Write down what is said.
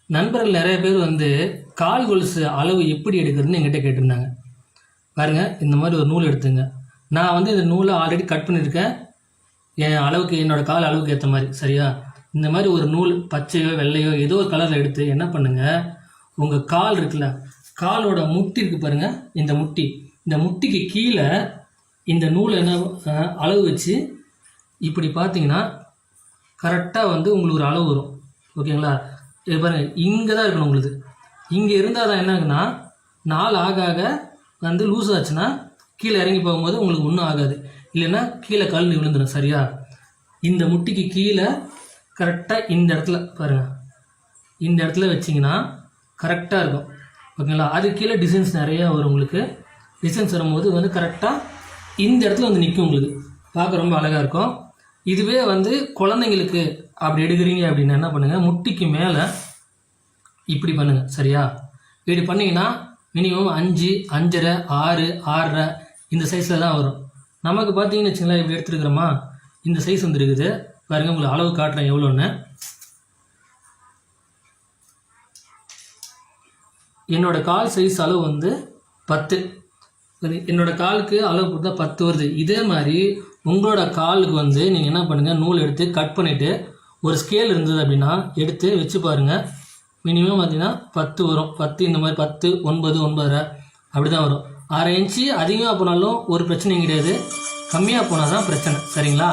நண்பர்கள் நிறைய பேர் வந்து கால் கொலுசு அளவு எப்படி எடுக்கிறதுன்னு என்கிட்ட கேட்டிருந்தாங்க. பாருங்கள், இந்த மாதிரி ஒரு நூல் எடுத்துங்க. நான் வந்து இந்த நூலை ஆல்ரெடி கட் பண்ணியிருக்கேன் என் அளவுக்கு, என்னோடய கால் அளவுக்கு ஏற்ற மாதிரி. சரியா? இந்த மாதிரி ஒரு நூல் பச்சையோ வெள்ளையோ ஏதோ ஒரு கலரில் எடுத்து என்ன பண்ணுங்கள், உங்கள் கால் இருக்குல்ல, காலோட முட்டி இருக்குது பாருங்கள், இந்த முட்டிக்கு கீழே இந்த நூலை என்ன அளவு வச்சு இப்படி பார்த்தீங்கன்னா கரெக்டாக வந்து உங்களுக்கு ஒரு அளவு வரும். ஓகேங்களா? இது பாருங்கள், இங்கே தான் இருக்கணும் உங்களுக்கு. இங்கே இருந்தால் தான் என்ன ஆகுன்னா, நாள் ஆக ஆக வந்து லூஸ் ஆச்சுன்னா கீழே இறங்கி போகும்போது உங்களுக்கு ஒன்றும் ஆகாது. இல்லைன்னா கீழே கழுந்து விழுந்துடும். சரியா? இந்த முட்டிக்கு கீழே கரெக்டாக இந்த இடத்துல பாருங்கள், இந்த இடத்துல வச்சிங்கன்னா கரெக்டாக இருக்கும். ஓகேங்களா? அது கீழே டிசைன்ஸ் நிறையா வரும். உங்களுக்கு டிசைன்ஸ் வரும்போது வந்து கரெக்டாக இந்த இடத்துல வந்து நிற்கும். உங்களுக்கு பார்க்க ரொம்ப அழகாக இருக்கும். இதுவே வந்து குழந்தைங்களுக்கு அப்படி எடுக்கிறீங்க அப்படின்னா என்ன பண்ணுங்கள், முட்டிக்கு மேலே இப்படி பண்ணுங்கள். சரியா? இப்படி பண்ணிங்கன்னா மினிமம் 5, 5.5, 6, 6.5 இந்த சைஸில் தான் வரும். நமக்கு பார்த்தீங்கன்னு வச்சுங்களேன், இப்படி எடுத்துருக்குறோமா, இந்த சைஸ் வந்துருக்குது பாருங்கள். உங்களுக்கு அளவு காட்டுறேன் எவ்வளோன்னு. என்னோடய கால் சைஸ் அளவு வந்து 10. என்னோடய காலுக்கு அளவு கொடுத்தா 10 வருது. இதே மாதிரி உங்களோட காலுக்கு வந்து நீங்கள் என்ன பண்ணுங்கள், நூல் எடுத்து கட் பண்ணிவிட்டு ஒரு ஸ்கேல் இருந்தது அப்படின்னா எடுத்து வச்சு பாருங்கள். மினிமம் பார்த்தீங்கன்னா 10 வரும். 10 இந்த மாதிரி 10, 9, 9.5 அப்படி தான் வரும். 1/2 இன்ச்சு அதிகமாக போனாலும் ஒரு பிரச்சனையும் கிடையாது, கம்மியாக போனால் தான் பிரச்சனை. சரிங்களா?